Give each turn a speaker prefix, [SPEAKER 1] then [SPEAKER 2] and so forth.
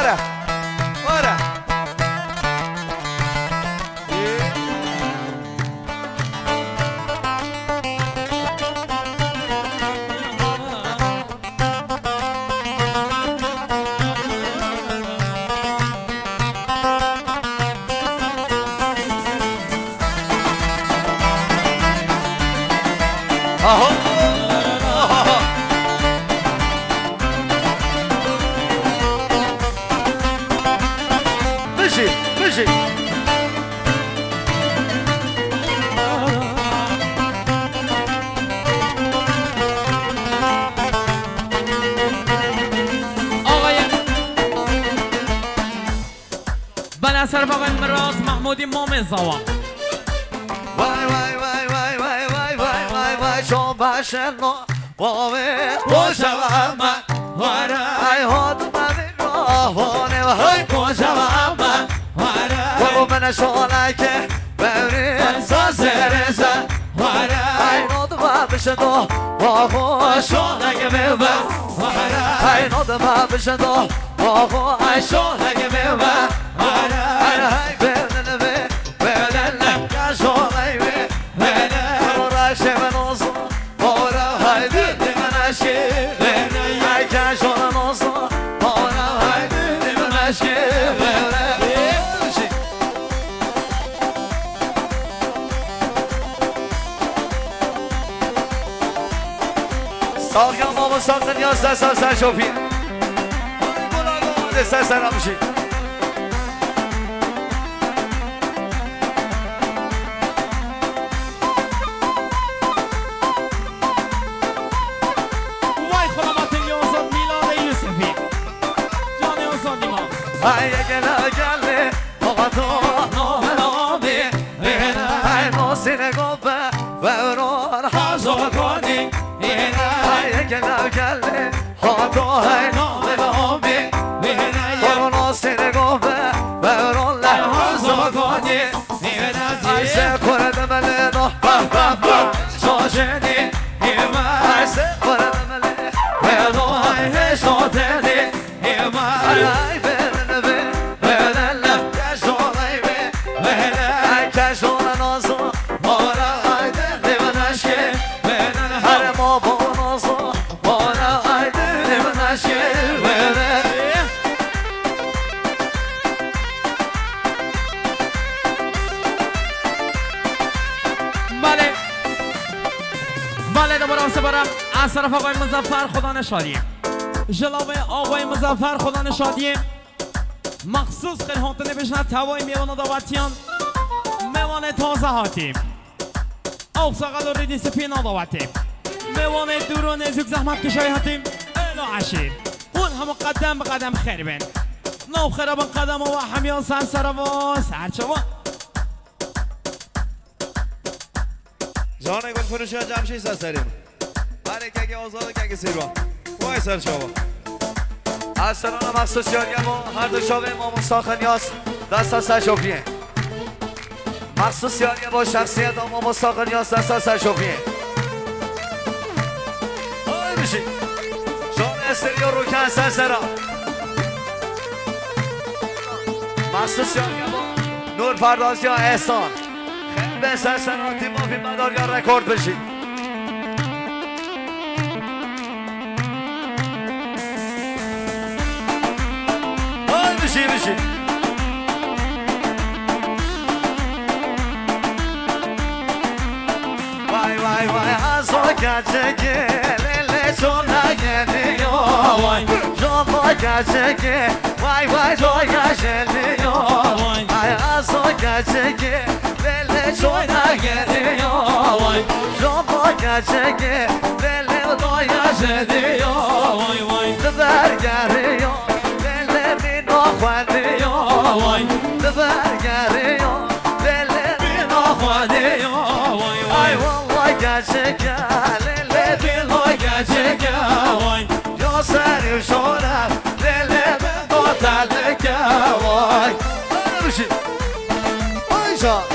[SPEAKER 1] ورا ورا اهو مشي مشي
[SPEAKER 2] بله سر آقای مراز محمود امام زوا
[SPEAKER 1] وای وای وای وای وای وای وای وای وای شو باشنو وای خوشم ای هات من راهونه وای خوشم و من شونک بری سازرزه ای نود و بشدو وای شونک ببر ای نود و بشدو وای شونک ببر ای بدن بدن کاشونای بدن شمن اوزو ورا هایدی من اشکی ای کاشون اوزو ورا هایدی من اشکی ساقیا بابا ساقن یا سر شوفی بولا سر نمیشی
[SPEAKER 2] وای خدمت یوسف میلاد یوسفی جان یوسف دیما
[SPEAKER 1] ای گله گله آقا تو نامی ای ناسین گوبه و اونان حضور کنی ای گله گله آقا تو ای نامی برو ناسین گوبه و اونان حضور کنی ای سکر دمله نو شاجنی ای سکر دمله و نو ای شاجنی ای
[SPEAKER 2] بله دوباره سپارم از طرف آقای مظفر خدا نشادی جلوه آقای مظفر خدا نشادی مخصوص خیلی هاتنه بشنه توای میوان داوتیان میوان تازه هاتیم آب ساقل و ریدی سپین داوتیم میوان دور و نزیک زحمت کشای هاتیم ایلا عشیر اون همه قدم به قدم خیر بین نو خراب قدم و همیان سر سر و سرچوا
[SPEAKER 3] جان گل فروشی جمشی سریم هر که آزاد که سیروا وای سر شما
[SPEAKER 1] از سران مخصوص یاریم و هر دو شاوه امام ساخن یاس دست از سرشوفیه مخصوص یاریم با شخصیت امام ساخن یاس دست از سرشوفیه آی بشی جان استریو رو کن سر سرا مخصوص یاریم با نور پردازی ها احسان خیلی به سر سرا تیم آفی مدار یا رکورد بشید بشی بشی وای وای وای از o gerçeği lele sonra geliyor vay Jova gerçeği vay vay joya geliyor vay az o gerçeği lele sonra geliyor vay Jova gerçeği lele doya geliyor vay vay Dıver geliyor lele bin o khwadiyor vay Dıver geliyor lele bin o khwadiyor vay vay Vay gerçekten lele bin o gerçekten vay Yo seni şorar lele bin o terleke vay Öyle bir şey Ayşe